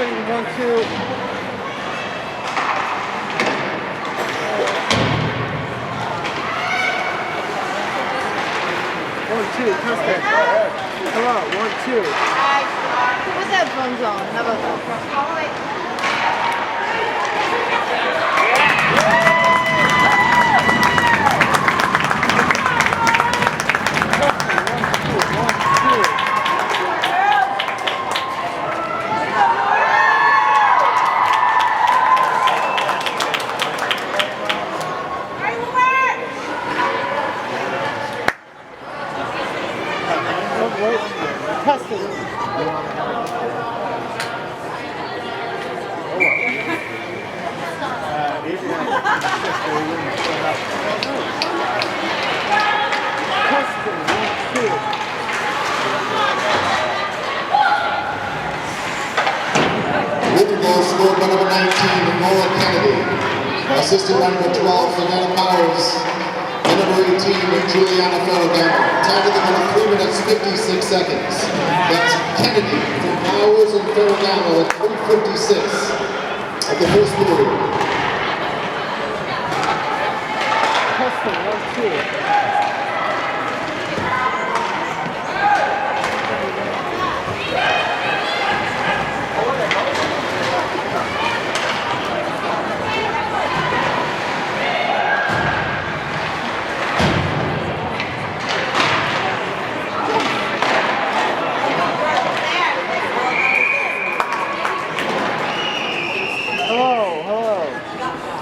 Testing 1, 2. 1, 2. Testing. Hello. 1, 2. Put the headphones on. How about that? Testing. Woburn goal scored by number 19, Noah Kennedy. Assisted by number 12, Savannah Powers. And number 18, Juliana Ferragamo. Time of the goal, 3 minutes 56 seconds. That's Kennedy from Powers and Ferragamo at 3:56 of the first period. Testing 1, 2.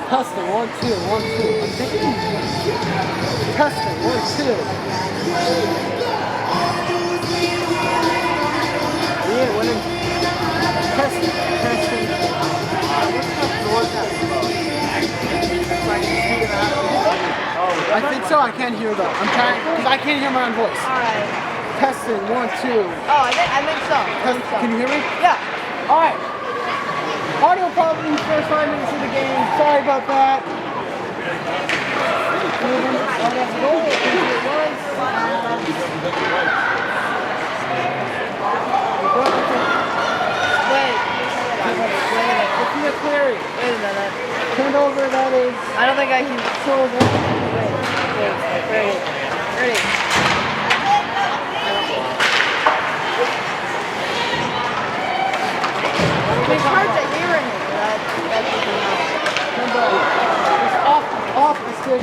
Testing 1, 2, 1, 2. I'm thinking. Testing 1, 2. Yeah, when I'm testing. I think so. I can't hear though. I'm trying because I can't hear my own voice. All right. Testing 1, 2. Oh, I think so. Can you hear me? Yeah. All right. Audio problems first 5 minutes of the game. Sorry about that. Wait a minute. Turn over, that is. I don't think I can. Silver. Wait. Ready. It's hard to hear in it. It's off the stick.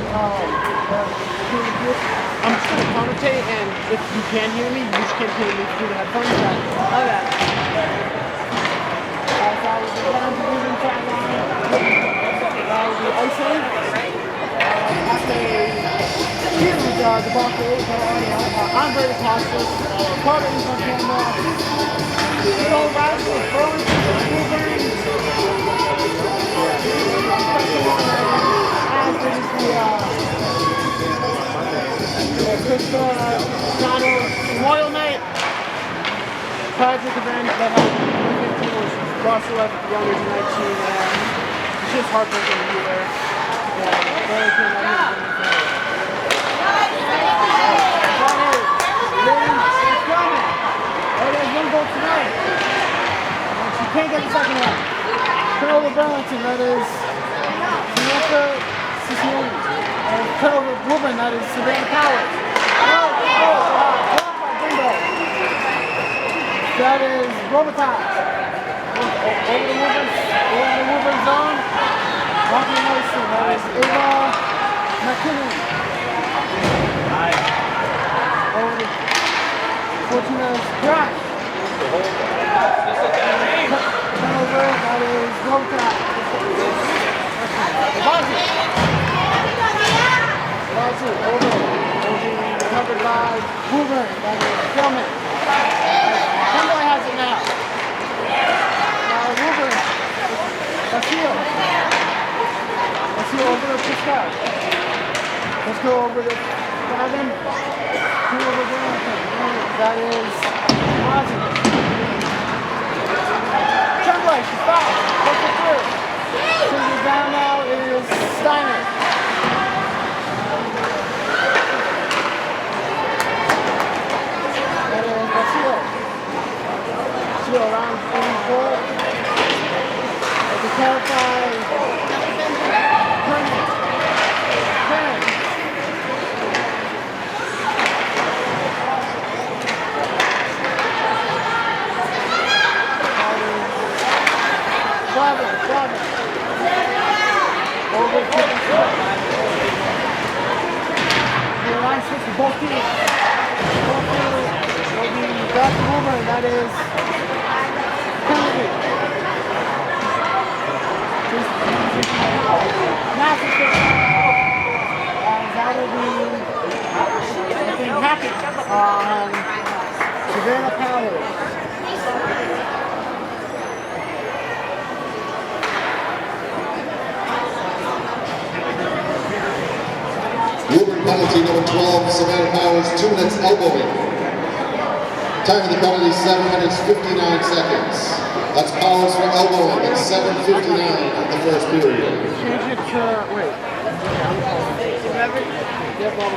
I'm just going to commentate, and if you can hear me, you just can't hear me through the headphones. Okay. Iceland. After a huge debacle, I'm Brady Kosses. Providence on camera. The old rival of Burlington, Woburn. As it is the Royal Night. Tragic event that happened in 2015 was lost their life at the young age of 19, and it's just heartbreaking to be there. Burlington, there's one goal tonight. And she can't get the second one. Turn over Burlington, that is Samantha Siciliani. And turn over Woburn, that is Savannah Powers. That is Robotop. Over the Woburn zone. Rocky Mason. That is Ava McKinnon. Over the Fortuna's Crash. Turnover. That is Robotop. Bazu. Over. Covered by Woburn. That is Philman. Somebody has it now. Woburn. Let's go over to Piscott. Let's go over to Gavin. Two over Burlington. That is Ozzy. Tremblay, she's back. Push it through. Sending down now is Steiner. That is Basile. Around 44. Held by Burlington. Flavin. Over to the line switch for both teams. Both teams will be back to Woburn. That is penalty. Massive switch. That will be hacking on Savannah Powers. Woburn penalty number 12, Savannah Powers, 2 minutes elbowing. Time of the penalty, 7 minutes 59 seconds. That's Powers for elbowing at 7:59 of the first period. Change it to, wait. Yep, blah.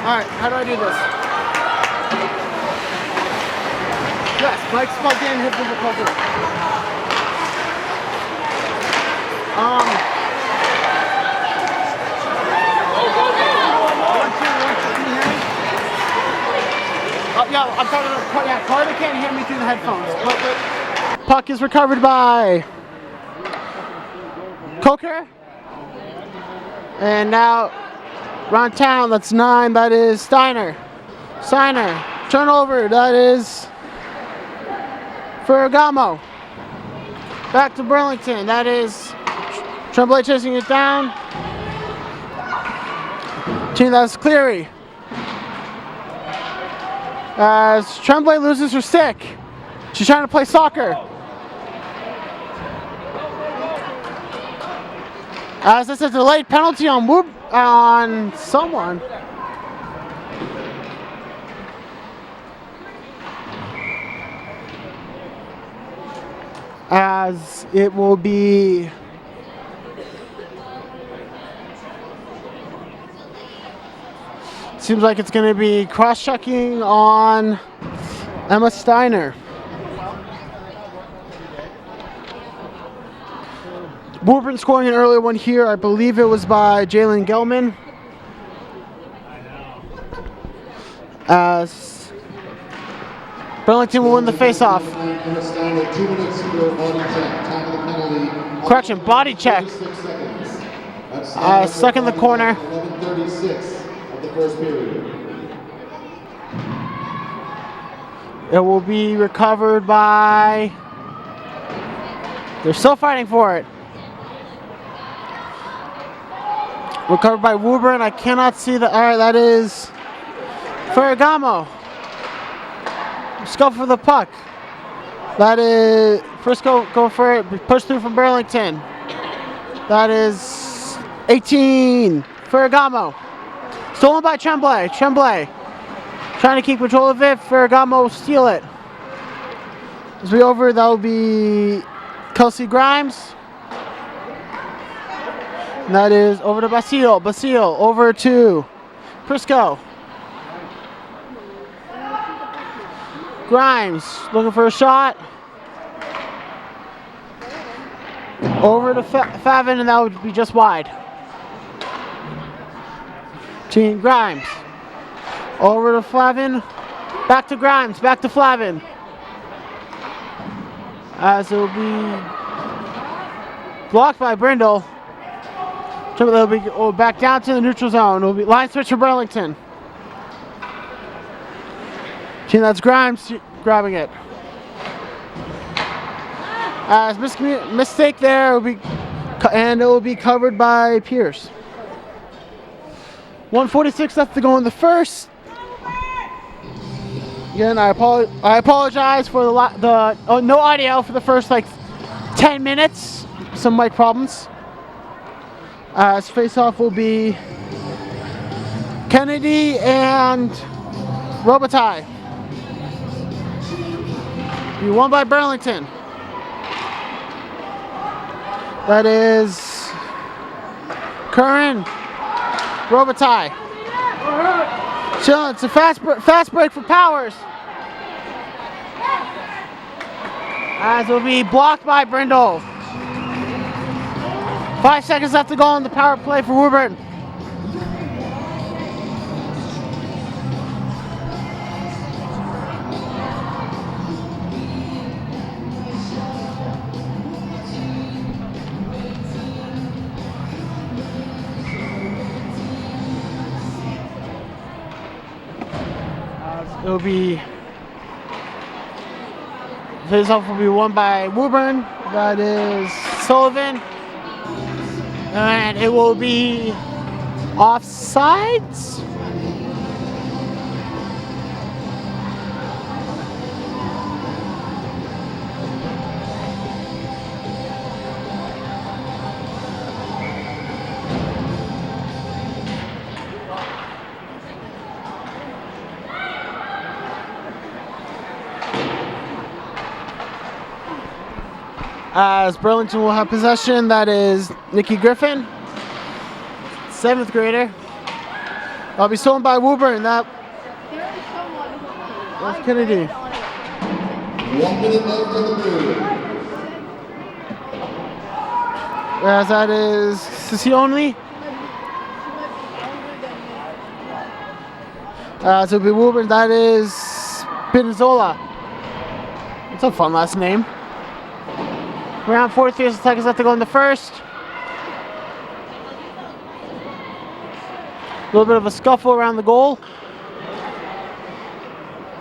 Alright, how do I do this? Yes, mic's plugged in, headphones are plugged in. Yeah, I'm talking about, yeah, Carter can't hear me through the headphones. But puck is recovered by Coker. And now Ron Town, that's 9, that is Steiner. Turnover, that is Ferragamo. Back to Burlington, that is Tremblay chasing it down. Team, that's Cleary. As Tremblay loses her stick. She's trying to play soccer. As this is a delayed penalty on someone. As it will be seems like it's going to be cross-checking on Emma Steiner. Woburn scoring an earlier one here. I believe it was by Jalen Gelman. As Burlington will win the face-off. Correction, body check. Stuck in the corner. 11:36 of the first period. It will be recovered by... They're still fighting for it. Recovered by Woburn. I cannot see the... All right, that is Ferragamo. Scuff for the puck. That is Frisco. Go for it. Push through from Burlington. That is 18. Ferragamo. Stolen by Tremblay. Trying to keep control of it. Ferragamo steal it. As we over, that will be Kelsey Grimes. And that is over to Basile. Over to Prisco. Grimes looking for a shot. Over to Favin, and that would be just wide. Team Grimes. Over to Flavin. Back to Grimes. Back to Flavin. As it will be blocked by Brindle. They'll be back down to the neutral zone. It will be line switch for Burlington. Team, that's Grimes grabbing it. As mistake there, and it will be covered by Pierce. 1:46 left to go in the first. Again, I apologize for the no audio for the first 10 minutes. Some mic problems. As face-off will be Kennedy and Robitaille. Be won by Burlington. That is Curran, Robitaille. Chillin', it's a fast break for Powers. As it will be blocked by Brindle. 5 seconds left to go on the power play for Woburn. It will be face-off will be won by Woburn. That is Sullivan, and it will be offsides. As Burlington will have possession, that is Nikki Griffin, 7th grader. That'll be stolen by Woburn. That's Kennedy. 1 minute left in the period. As that is Sicione. So it'll be Woburn. That is Pinizola. It's a fun last name. Around 43 seconds left to go in the first. A little bit of a scuffle around the goal.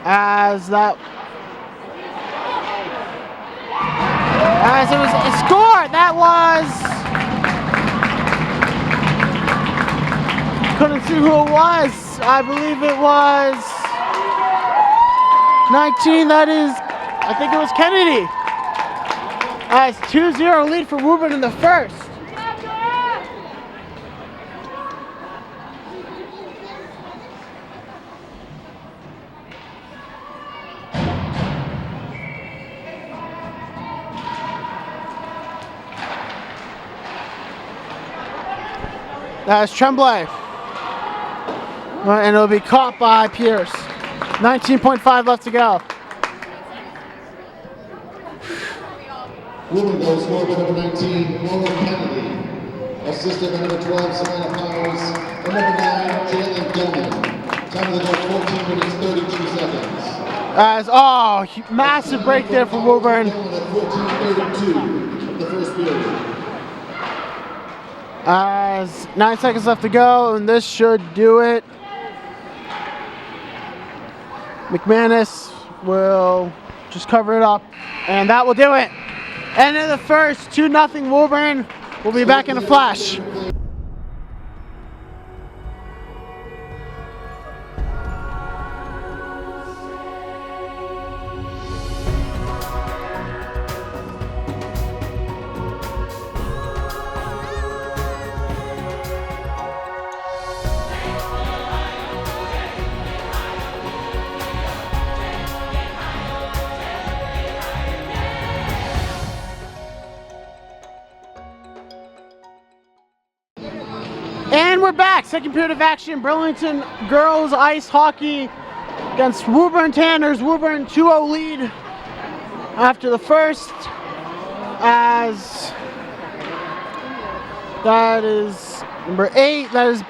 As it was a score. That was, couldn't see who it was. I believe it was 19. That is, I think it was Kennedy. As 2-0 lead for Woburn in the first. That's Tremblay. And it'll be caught by Pierce. 19.5 left to go. Woburn goal scored by number 19, Laura Kennedy. Assisted by number 12, Savannah Powers. And number 9, Jalen Gilman. Time of the goal, 14 minutes, 32 seconds. Massive break there for Woburn. At 14:32 of the first period. As 9 seconds left to go, and this should do it. McManus will just cover it up, and that will do it. End of the first, 2-0 Woburn. We'll be back in a flash. And we're back. Second period of action. Burlington girls ice hockey against Woburn Tanners. Woburn 2-0 lead after the first. As that is number 8. That is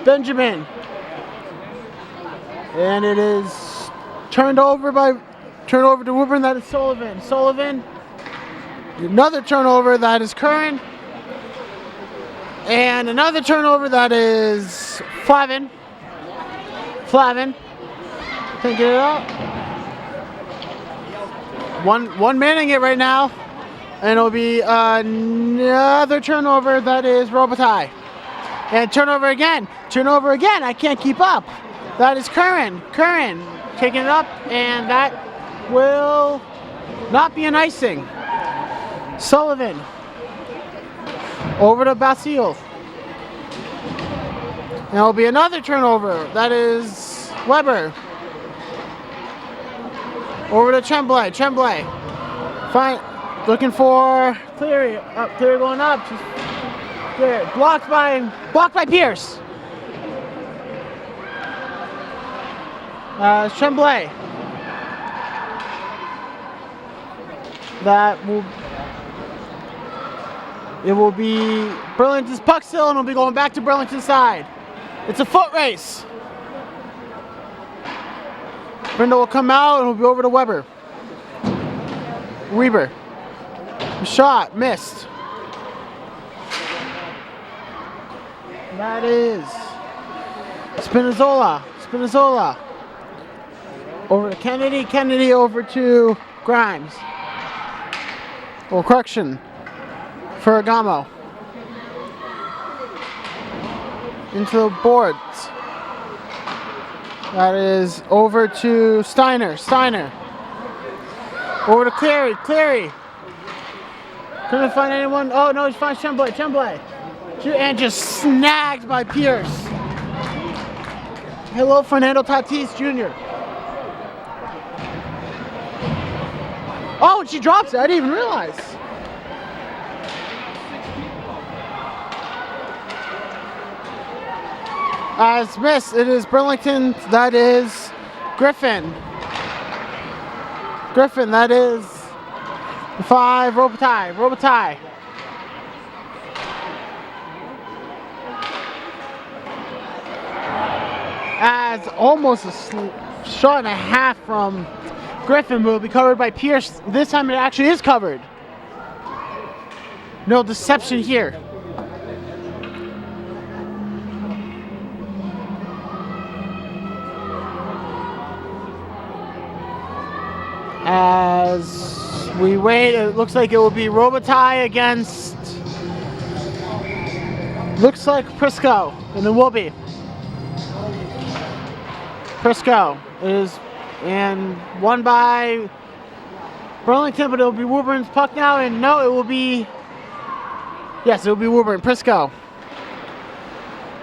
Benjamin. And it is turned over to Woburn. That is Sullivan. Sullivan. Another turnover. That is Curran. And another turnover, that is Flavin. Can't get it out. One manning it right now. And it'll be another turnover, that is Robitaille. And turnover again. I can't keep up. That is Curran. Taking it up, and that will not be an icing. Sullivan. Over to Basile. And it'll be another turnover. That is Weber. Over to Tremblay. Tremblay. Fine. Looking for Cleary. Up, Cleary going up. Cleary. Blocked by Pierce. Tremblay. It will be Burlington's puck still, and it'll be going back to Burlington's side. It's a foot race. Brindle will come out and will be over to Weber. Weber. Shot, missed. That is Spinazzola. Spinazzola. Over to Kennedy. Kennedy over to Grimes. Or correction. Ferragamo. Into the boards. That is over to Steiner. Steiner. Over to Cleary. Cleary. Couldn't find anyone. Oh no, he finds Tremblay. Tremblay. And just snagged by Pierce. Hello, Fernando Tatis Jr. Oh, and she drops it. I didn't even realize. As missed, it is Burlington. That is Griffin. Griffin, that is 5. Robitaille. Robitaille. As almost a shot and a half from Griffin will be covered by Pierce. This time it actually is covered. No deception here. As we wait, it looks like it will be Robitaille against, looks like Prisco, and it will be. Prisco is, and won by Burlington, but it will be Woburn's puck now, and no, it will be, yes, it will be Woburn. Prisco.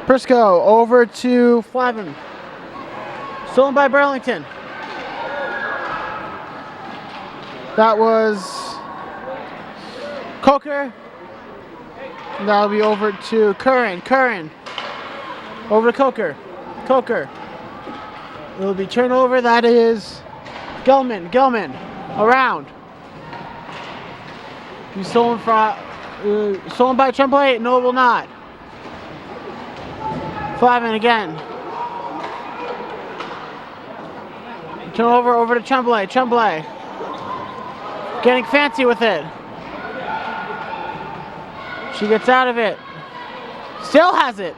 Prisco over to Flavin. Stolen by Burlington. That was Coker. That'll be over to Curran. Curran. Over to Coker. Coker. It'll be turnover. That is Gelman. Gelman. Around. He's stolen by Tremblay. No, it will not. Flavin again. Turnover over to Tremblay. Tremblay. Getting fancy with it. She gets out of it. Still has it.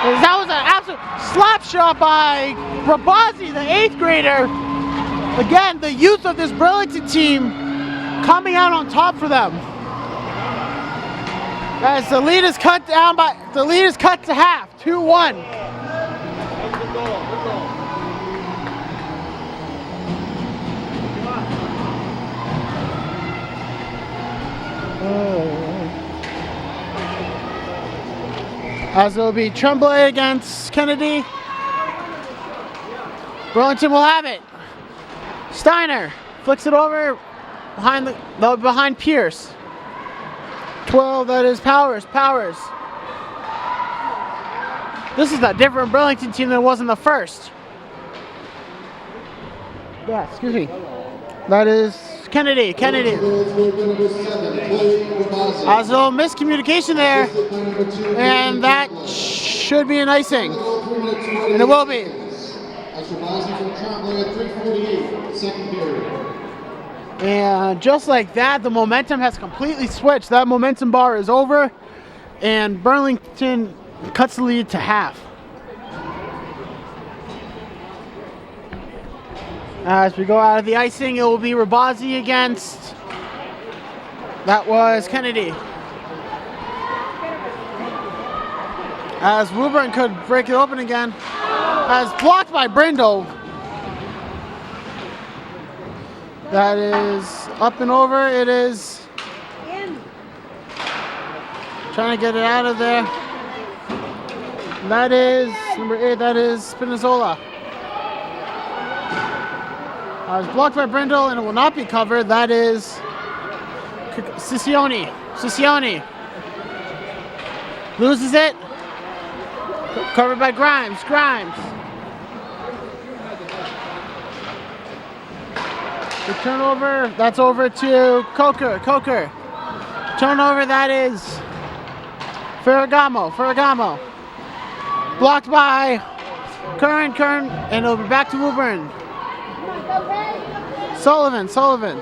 That was an absolute slap shot by Rabazzi, the 8th grader. Again, the youth of this Burlington team coming out on top for them. As the lead is cut down by, the lead is cut to half, 2-1. As it will be Tremblay against Kennedy. Burlington will have it. Steiner flicks it over behind Pierce. 12, that is Powers. Powers. This is a different Burlington team than it was in the first. Yeah, excuse me. That is Kennedy. Kennedy. As a little miscommunication there, and that should be an icing, and it will be. And just like that, the momentum has completely switched. That momentum bar is over, and Burlington cuts the lead to half. As we go out of the icing, it will be Rabazzi against, that was Kennedy. As Woburn could break it open again. As blocked by Brindle. That is up and over. It is Trying to get it out of there. That is number 8. That is Spinazzola. It's blocked by Brindle and it will not be covered. That is Ciccione. Ciccione loses it. Covered by Grimes. Grimes. The turnover. That's over to Coker. Coker. Turnover. That is Ferragamo. Ferragamo. Blocked by Curran. Curran. And it'll be back to Woburn. Sullivan. Sullivan.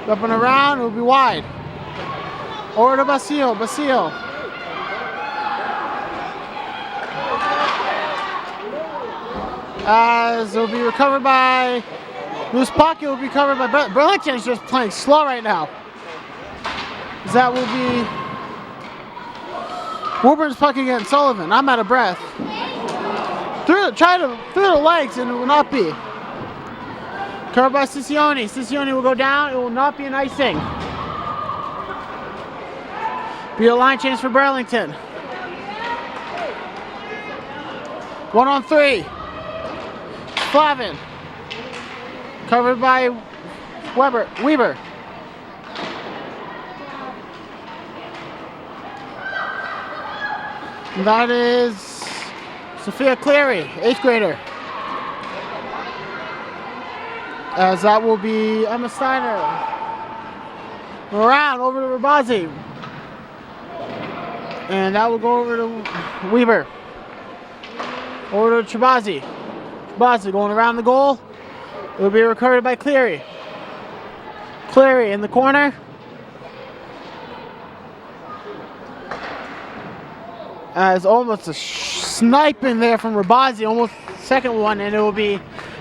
Up and around. It'll be wide. Over to Basile. Basile. As it will be recovered by loose puck. It will be covered by Burlington. Is just playing slow right now. As that will be Woburn's puck again. Sullivan. I'm out of breath. Through the legs and it will not be. Covered by Ciccione. Ciccione will go down. It will not be an icing. Be a line change for Burlington. 1-on-3. Flavin. Covered by Weber. That is Sophia Cleary, 8th grader. As that will be Emma Steiner. Around over to Rabazi. And that will go over to Weber. Over to Chabazi. Chabazi going around the goal. It will be recovered by Cleary. Cleary in the corner. As almost a snipe in there from Rabazi, almost second one, and it will be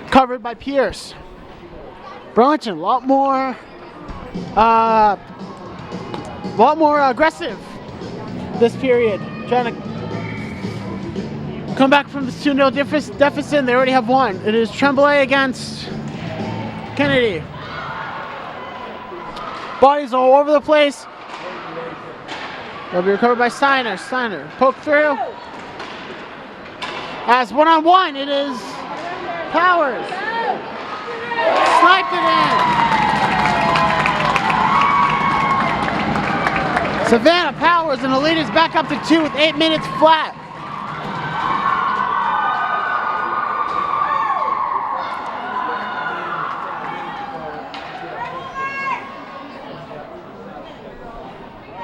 covered by Pierce. Burlington, a lot more aggressive this period, trying to come back from this 2-0 deficit. They already have one. It is Tremblay against Kennedy. Bodies all over the place. They'll be recovered by Steiner. Steiner poke through. As 1-on-1, it is Powers. Sniped it in. Savannah Powers and the lead is back up to 2 with 8 minutes flat.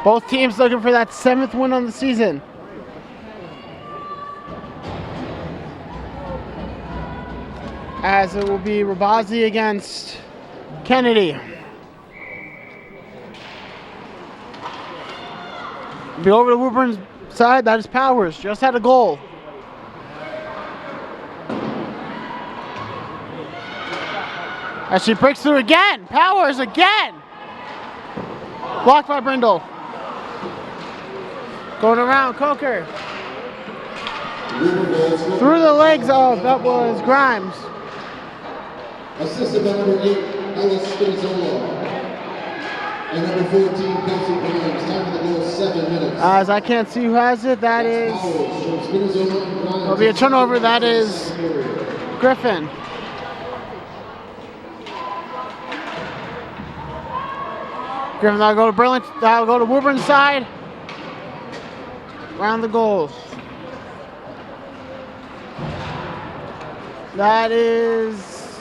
Both teams looking for that 7th win on the season. As it will be Rabazi against Kennedy. Be over to Woburn's side. That is Powers. Just had a goal. As she breaks through again. Powers again. Blocked by Brindle. Going around Coker. Through the legs of, that was Grimes. Assisted by number 8, Alice Spinazzola. And number 14, Kelsey Grimes. Time for the goal, 7 minutes. As I can't see who has it, that is... There'll be a turnover, that is Griffin. Griffin, that'll go to Burlington, that'll go to Woburn's side. Around the goals. That is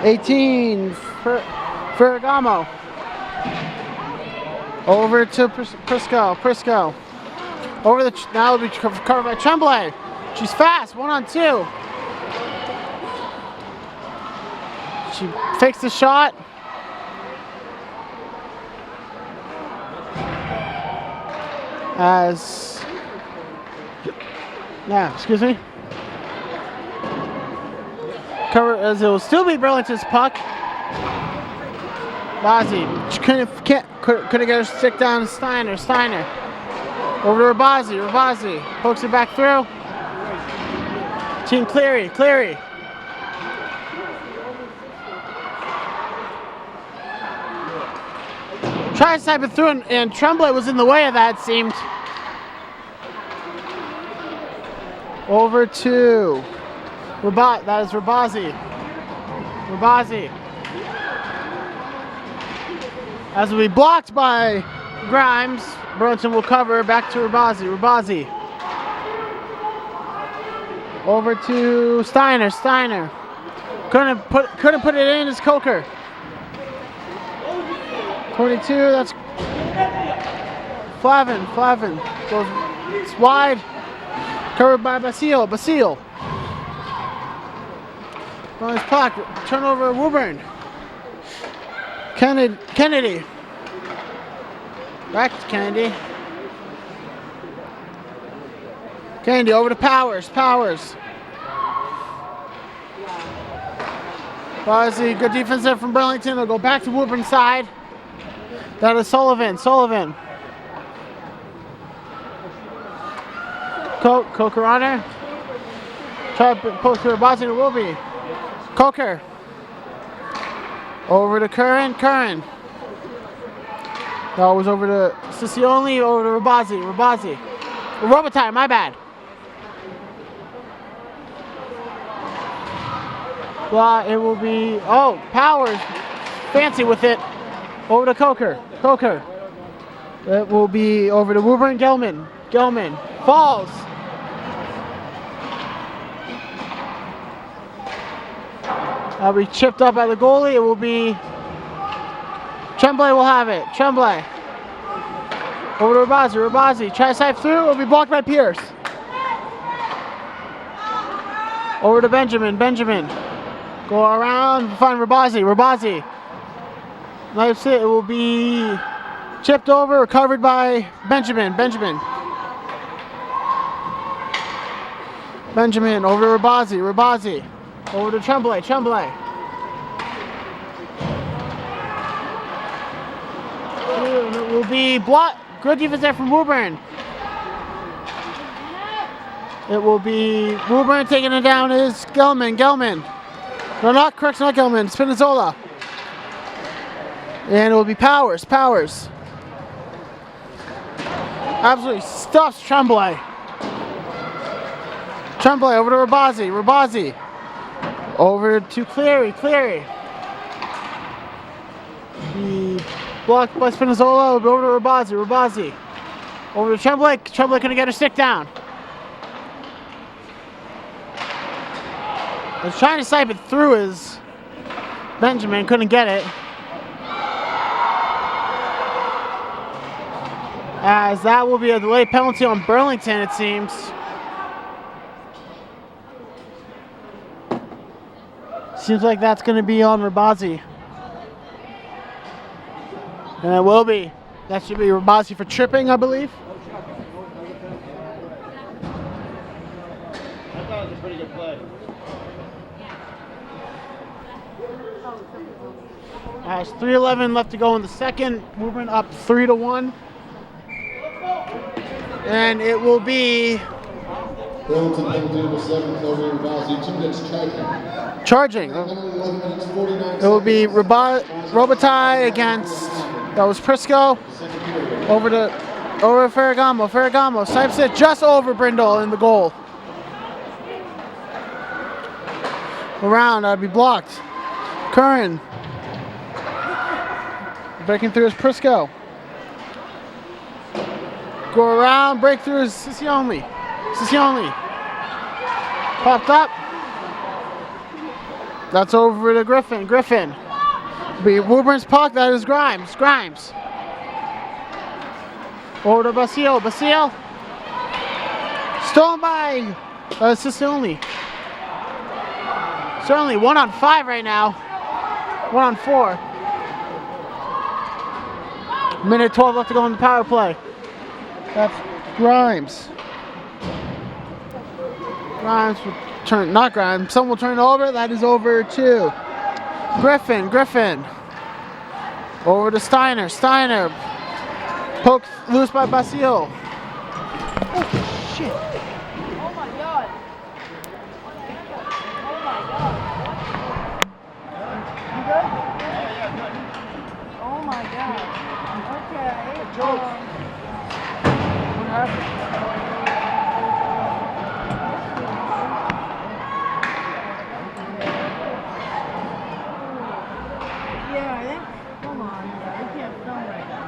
18, Ferragamo. Over to Prisco. Prisco. Over the, now it'll be covered by Tremblay. She's fast, 1-on-2. She fakes the shot. Excuse me. Cover as it will still be Burlington's puck. Bazzi couldn't get her stick down to Steiner. Steiner over to Rabazi. Rabazi pokes it back through. Team Cleary. Cleary. Tried to snipe it through, and Tremblay was in the way of that, it seemed. Over to that is Rabazi. As will be blocked by Grimes, Burlington will cover. Back to Rabazi. Over to Steiner. Couldn't put it in. It's Coker. 22. That's Flavin goes. It's wide. Covered by Basile. On his puck. Turnover. Woburn. Kennedy. Back to Kennedy. Over to Powers. Bozzy, good defense there from Burlington. They'll go back to Woburn side. That is Sullivan. Coker on her. Try to post to Bozzy, it will be. Coker. Over to Curran. That was over to Sicioli, over to Rabazi. Robitaille, my bad. Well, it will be, Powers, fancy with it. Over to Coker. It will be over to Woburn, Gelman. Falls. That'll be chipped up by the goalie. It will be Tremblay will have it. Over to Rabazi. Try to snipe through. It will be blocked by Pierce. Over to Benjamin. Go around. Find Rabazi. That's it. It will be chipped over. Recovered by Benjamin. Over to Rabazi. Over to Tremblay. And it will be blocked. Good defense there from Woburn. It will be Woburn taking it down is Gelman. No, not Gelman. Spinazzola. And it will be Powers. Absolutely stuffs Tremblay. Over to Rabazi. Over to Cleary. The blocked by Spinazzola. Over to Rabazi. Over to Tremblay. Tremblay couldn't get her stick down. Was trying to snipe it through his Benjamin. Couldn't get it. As that will be a delayed penalty on Burlington, it seems. Seems like that's going to be on Rabazi. And it will be. That should be Rabazi for tripping, I believe. I thought it was a pretty good play. There's 3:11 left to go in the second. Woburn up 3-1. And it will be Burlington penalty number 7, Clover Rabazi, 2 minutes charging. It will be Robitaille against, that was Prisco. Over Ferragamo. Snipes it just over Brindle in the goal. Around, that'd be blocked. Curran. Breaking through is Prisco. Go around, break through is Sicioli. Popped up. That's over to Griffin. Be Woburn's puck, that is Grimes. Over to Basile. Stolen by Sicioli. Certainly 1-on-5 right now. 1-on-4. Minute 12 left to go in the power play. That's Grimes. Someone will turn it over. That is over to Griffin. Over to Steiner. Poked loose by Basile. Oh, shit. Oh my god. Oh my god. Joke. What happened? Yeah, I think. Come on, I can't film right now.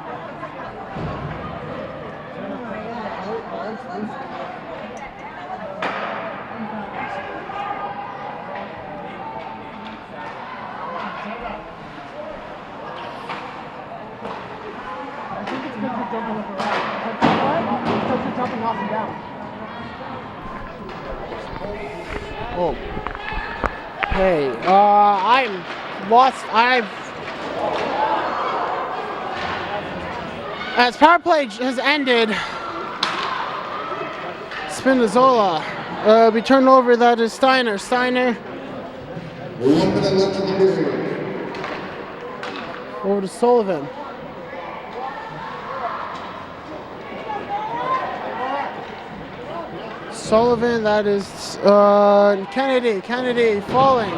I think it's because you're jumping up around. Because you're jumping off and down. Oh. Hey, I'm lost. As power play has ended, Spinazzola be turned over. That is Steiner. 1 minute left in the period. Over to Sullivan. Sullivan, that is Kennedy falling.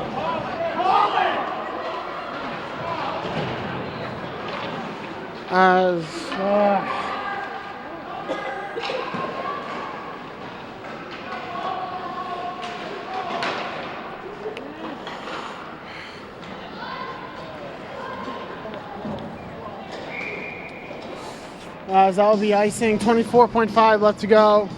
As that will be icing, 24.5 left to go.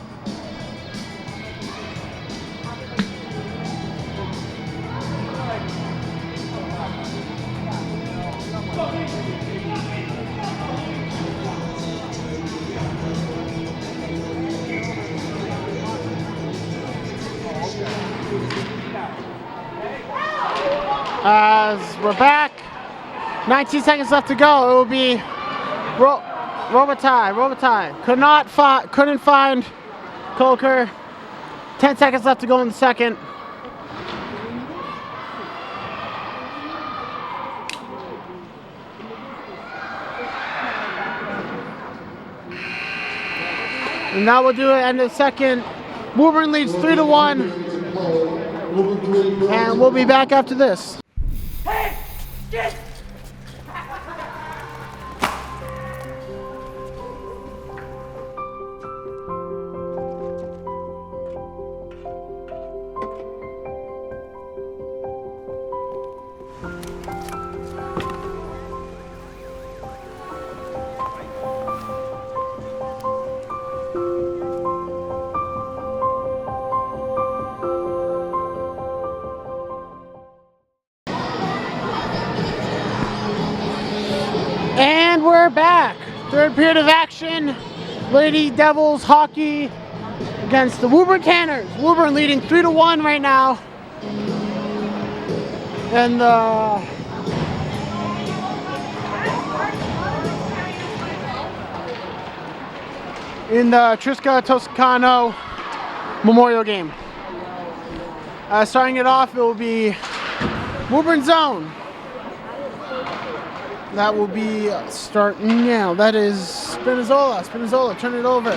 As we're back, 19 seconds left to go. It will be Robitaille. Couldn't find Coker. 10 seconds left to go in the second. And that will do it. End of the second. Woburn leads 3-1. And we'll be back after this. Hey! Get! And we're back. Third period of action. Lady Devils hockey against the Woburn Tanners. Woburn leading 3-1 right now. And in the Trisca Toscano Memorial game. Starting it off, it will be Woburn zone. That will be starting now. That is Spinazzola, turn it over.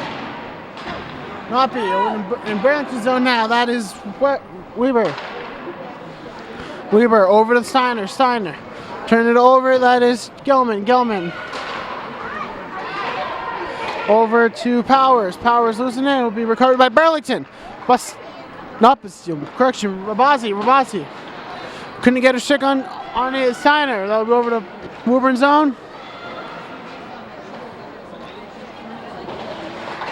Noppy in Burlington zone now. That is Weber over to Steiner. Turn it over. That is Gelman. Over to Powers. Losing it. It will be recovered by Burlington. Rabasi. Couldn't get a stick on his Steiner. That will go over to Woburn zone.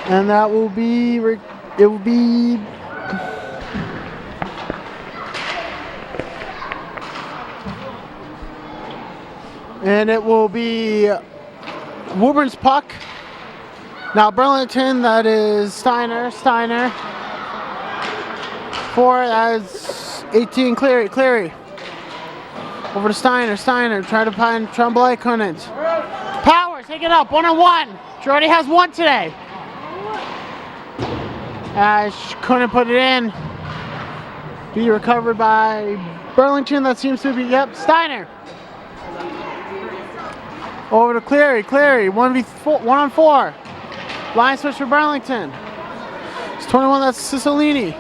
And that will be, and it will be Woburn's puck. Now Burlington, that is Steiner. 4 as 18, Cleary. Over to Steiner, try to Tremblay, couldn't. Powers, take it up, 1-on-1. She already has one today. She couldn't put it in. Be recovered by Burlington, that seems to be, Steiner. Over to Cleary, 1-on-4. Line switch for Burlington. It's 21, that's Cicilline,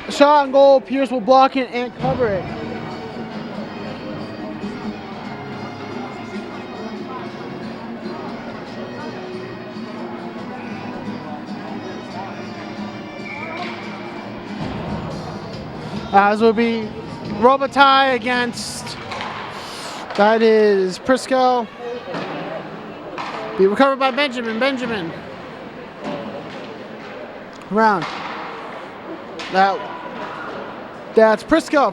shot and goal, Pierce will block it and cover it. As will be Robitaille against, that is Prisco. Be recovered by Benjamin. Round. That's Prisco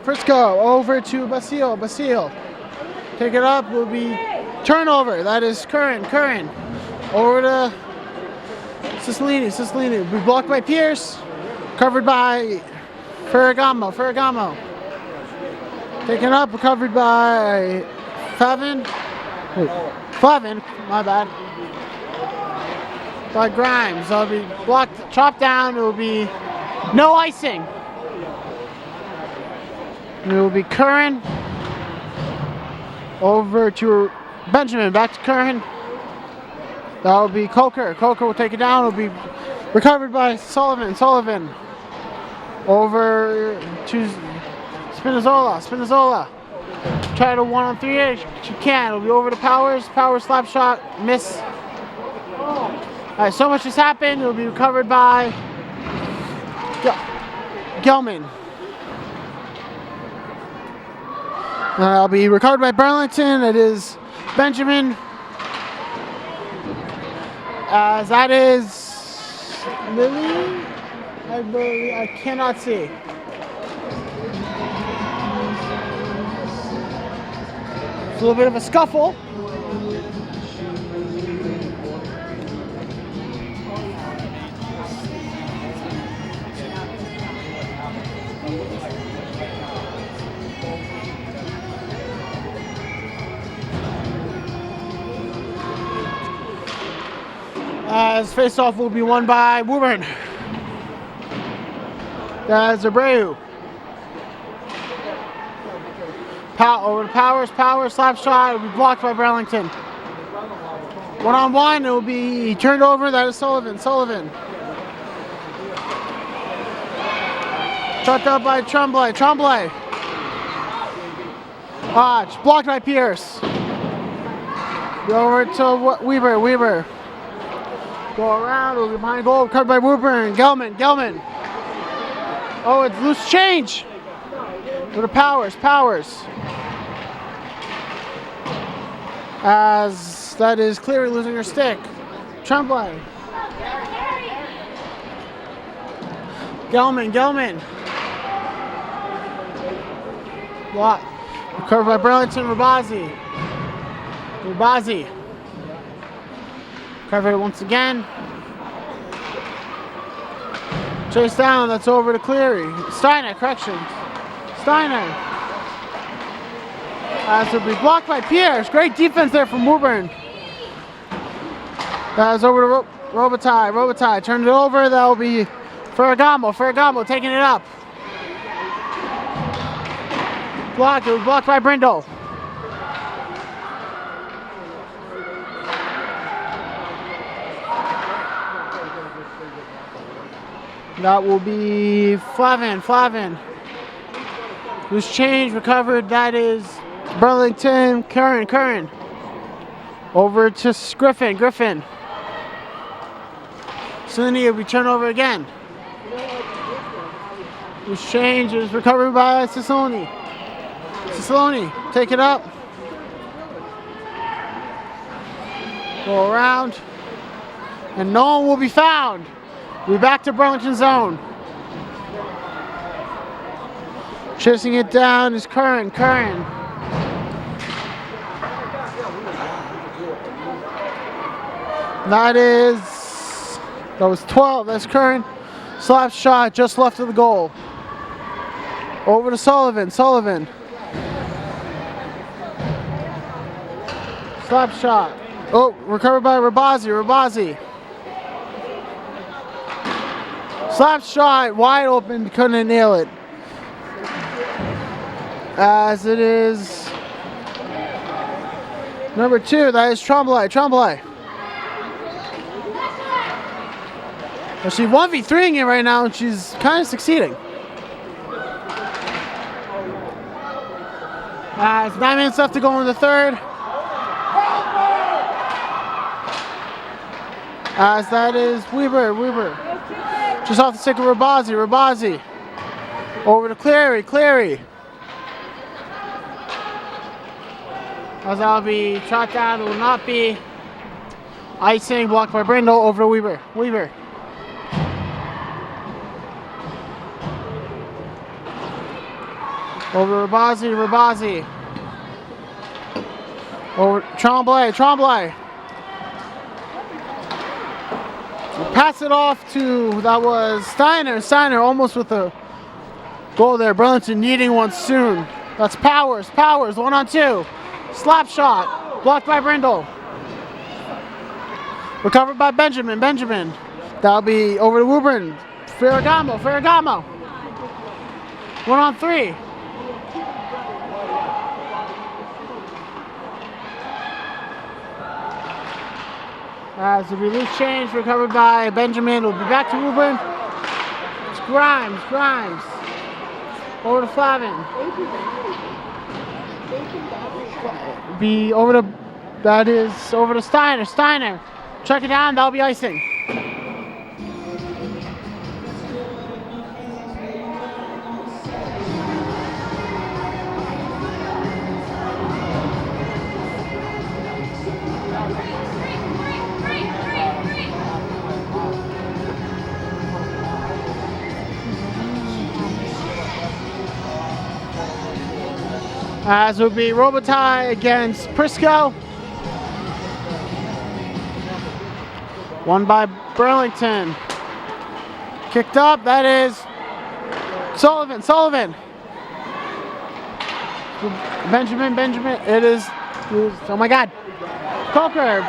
over to Basile. Take it up, will be turnover. That is Curran. Over to Cicilline. Will be blocked by Pierce. Covered by Ferragamo. Taken up, recovered by Flavin, my bad. By Grimes. That'll be blocked, chopped down. It will be no icing. And it will be Curran over to Benjamin. Back to Curran. That will be Coker. Coker will take it down. It will be recovered by Sullivan. Over to Spinazzola. Try to 1-on-3. She can. It'll be over to Powers. Powers slap shot. Miss. Alright, so much has happened. It'll be recovered by Gelman. It'll be recovered by Burlington. It is Benjamin. As that is Lily. I believe, I cannot see. It's a little bit of a scuffle. As face-off will be won by Woburn. That's Abreu. Over to Powers, slap shot. It will be blocked by Burlington. 1-on-1, it will be turned over. That is Sullivan. Shot up by Tremblay. Watch, blocked by Pierce. Go over to Weber. Go around, it will be behind goal, covered by Woburn. Gelman. Oh, it's loose change. Go to Powers. As that is Cleary losing her stick. Tremblay. Gelman. Lot. Covered by Burlington. Rabazi. Covered it once again. Chase down, that's over to Cleary. Steiner. As will be blocked by Pierce. Great defense there from Woburn. That's over to Robitaille. Turned it over, that will be Ferragamo taking it up. It was blocked by Brindle. That will be Flavin. Loose change, recovered. That is Burlington. Curran. Over to Griffin. Cicilline will be turned over again. Loose change is recovered by Cicilline. Take it up. Go around. And no one will be found. We're back to Burlington zone. Chasing it down is Curran. That was 12. That's Curran. Slap shot just left of the goal. Over to Sullivan. Slap shot. Oh, recovered by Rabazi. Slap shot, wide open, couldn't nail it. As it is number 2, that is Tremblay. Well, she's 1v3ing it right now, and she's kind of succeeding. It's 9 minutes left to go in the third. As that is Weber. Just off the stick of Rabazi. Over to Cleary. As that'll be shot down, it will not be. Icing blocked by Brindle. Over to Weaver. Over to Rabazzi. Over Tremblay. Pass it off to, that was Steiner almost with a goal there. Burlington needing one soon. That's Powers, 1-on-2. Slap shot, blocked by Brindle. Recovered by Benjamin. That'll be over to Woburn. Ferragamo. 1-on-3. As the loose change, recovered by Benjamin. We'll be back to Woburn. It's Grimes. Over to Flavin. Over to Steiner. Check it down, that'll be icing. As will be Robitaille against Prisco. Won by Burlington. Kicked up, that is Sullivan. Benjamin, it is, oh my God. Coker,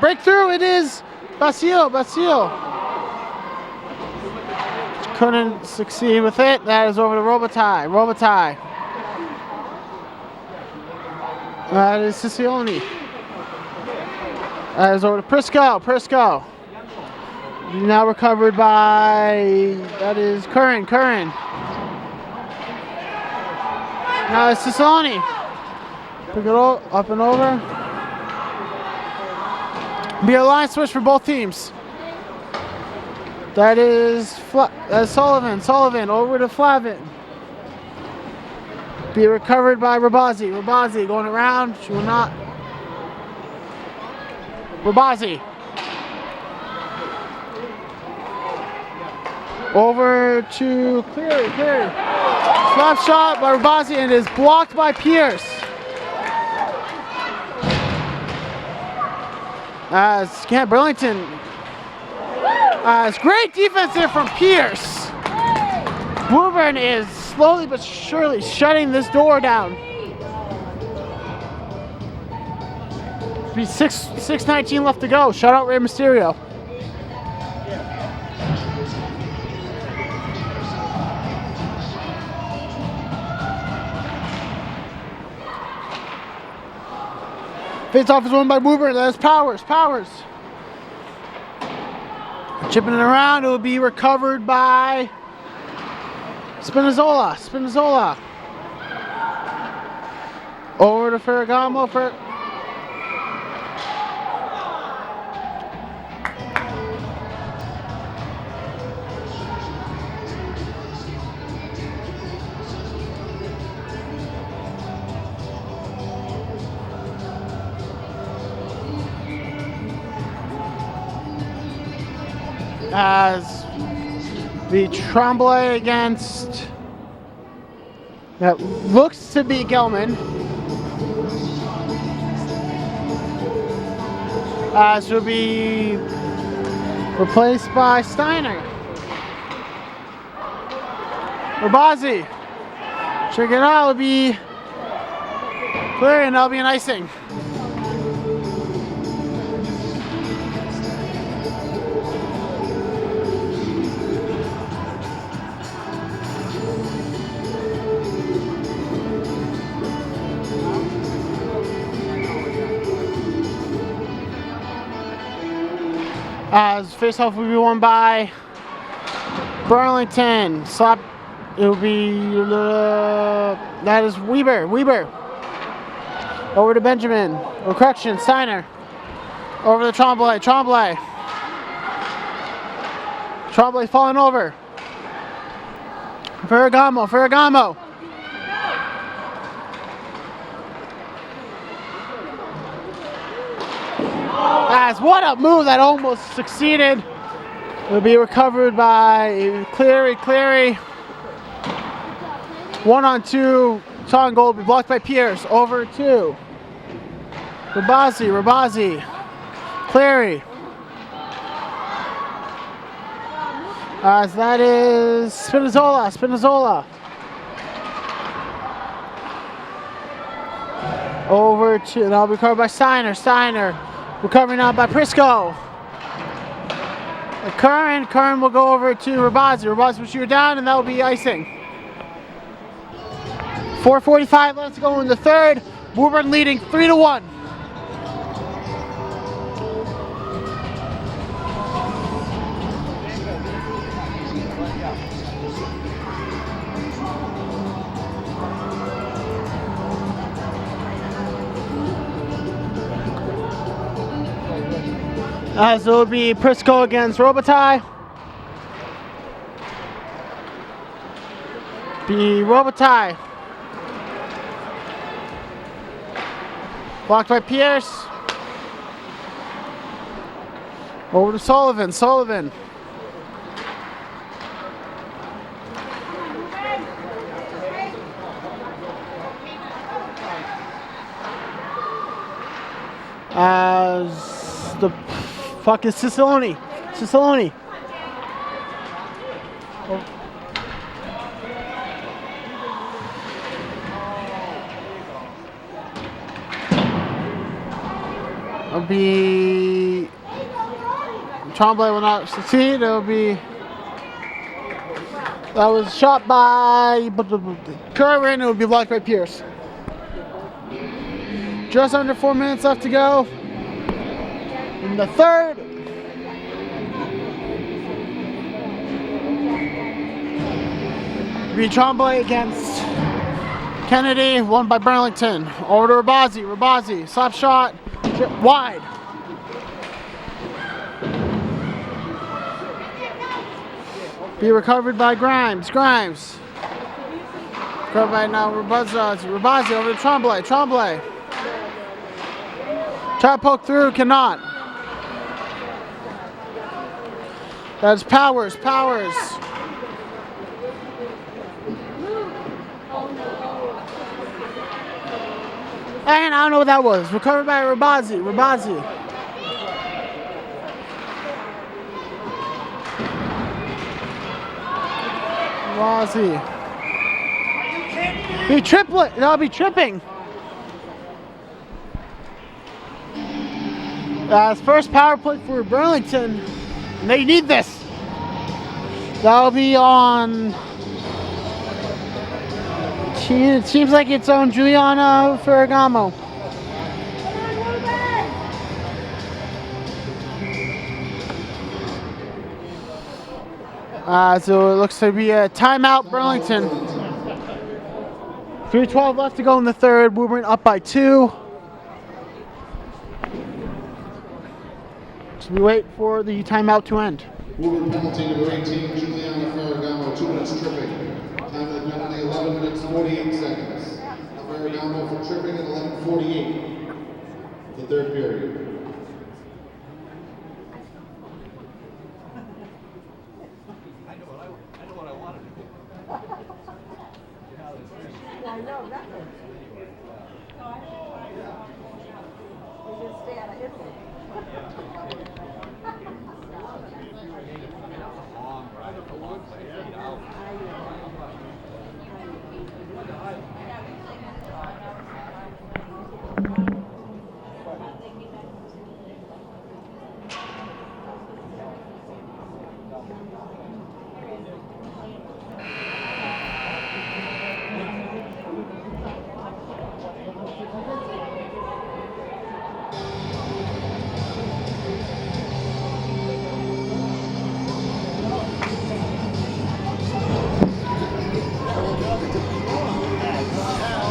breakthrough, it is Basile. Couldn't succeed with it, that is over to Robitaille. That is Sicilioni. That is over to Prisco. Now recovered by, that is Curran. Now it's Sicilioni. Pick it up and over. Be a line switch for both teams. That is Sullivan over to Flavin. Be recovered by Rabazzi going around. She will not. Rabazzi. Over to Cleary. Slap shot by Rabazzi and is blocked by Pierce. Burlington. It's great defense there from Pierce. Woburn is slowly but surely shutting this door down. Be 6:19 left to go. Shut out Rey Mysterio. Face off is won by Woburn. That's Powers. Chipping it around. It will be recovered by Spinazzola. Over to Ferragamo. As the Tremblay against, that looks to be Gelman. As will be replaced by Steiner. Rabazzi. Check it out, it'll be clear and that'll be an icing. As face-off will be won by Burlington. Slap, it will be, that is Weber. Over to Benjamin. Or correction, Steiner. Over to Tremblay. Tremblay falling over. Ferragamo. As what a move that almost succeeded. Will be recovered by Cleary. 1-on-2. Shot on goal will be blocked by Pierce. Over to Rabazi. Cleary. As that is Spinazzola. Over to, now recovered by Steiner. Recovery now by Prisco. Curran will go over to Rabazi. Rabazi will shoot down, and that will be icing. 4:45 left to go in the third. Woburn leading 3-1. As it will be Prisco against Robitaille. Blocked by Pierce. Over to Sullivan. As the fuck is Cicilline. It'll be Tremblay will not succeed. It'll be that was shot by Curran. It will be blocked by Pierce. Just under 4 minutes left to go in the third. Tremblay against Kennedy, won by Burlington. Over to Rabazi. Slap shot, wide. Be recovered by Grimes. Recovered by now Rabazi over to Tremblay. Try to poke through, cannot. That's Powers. And I don't know what that was. Recovered by Rabazi. Be triplet. That'll be tripping. First power play for Burlington. And they need this. That'll be on. It seems like it's on Juliana Ferragamo. So it looks to be a timeout, Burlington. 3:12 left to go in the third. Woburn up by 2. So we wait for the timeout to end. Woburn penalty number 18, Juliana Ferragamo, 2 minutes tripping. Time of the penalty, 11 minutes, 48 seconds. Ferragamo for tripping at 11:48. The third period.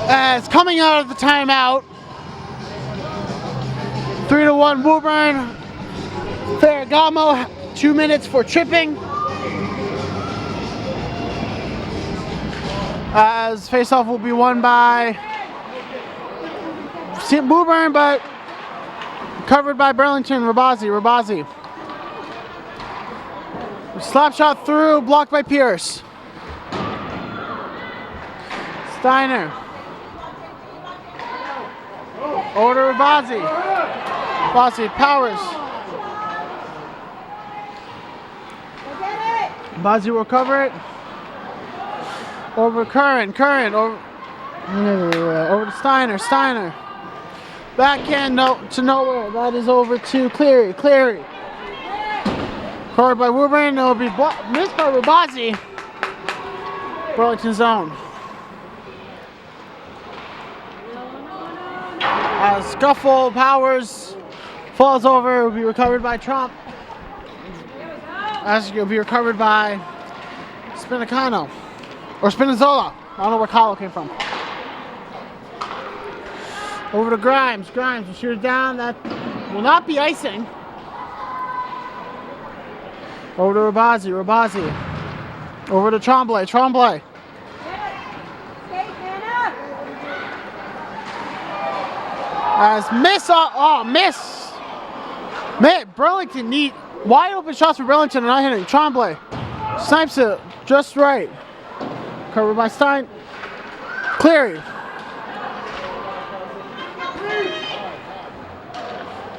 As coming out of the timeout, 3-1 Woburn. Ferragamo, 2 minutes for tripping. As face-off will be won by Woburn, but covered by Burlington. Rabazi. Slap shot through, blocked by Pierce. Steiner. Over to Rabazi. Powers. Rabazi will cover it. Over Curran. Over to Steiner. Backhand to nowhere. That is over to Cleary. Covered by Woburn. It will be missed by Rabazi. Burlington zone. Scuffle. Powers falls over. It will be recovered by Trump. As it will be recovered by Spinacano. Or Spinazzola. I don't know where Kahlo came from. Over to Grimes. Will shoot it down. That will not be icing. Over to Rabazi. Over to Tremblay. As miss. Miss. Burlington need wide open shots for Burlington and not hitting. Tremblay snipes it just right. Covered by Stein. Cleary.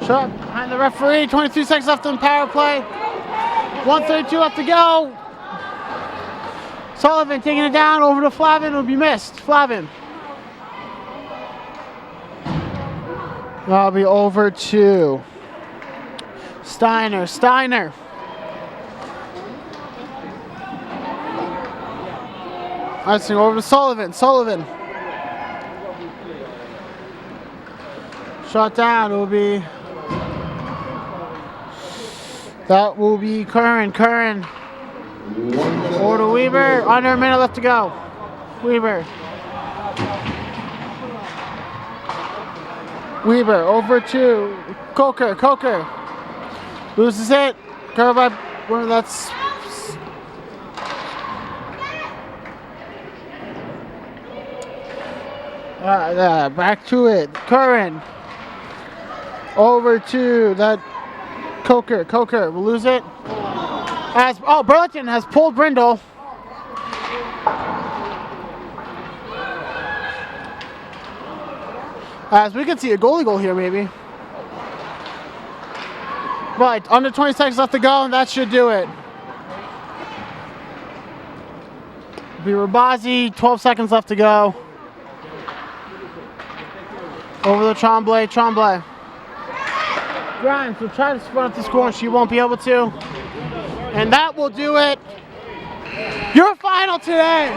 Shot behind the referee. 22 seconds left on power play. 1:32 left to go. Sullivan taking it down over to Flavin. Will be missed. Flavin. That'll be over to Steiner. Icing over to Sullivan. Shot down. That will be Curran. Over to Weber. Under a minute left to go. Weber over to Coker. Loses it. Covered by that's. Back to it. Curran. Over to that Coker will lose it. Burlington has pulled Brindle. As we can see a goalie goal here maybe. But under 20 seconds left to go, and that should do it. Be Rabazi, 12 seconds left to go. Over the Tremblay. Grimes will try to run up the score, and she won't be able to. And that will do it. Your final today.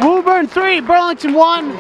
Woburn 3, Burlington 1.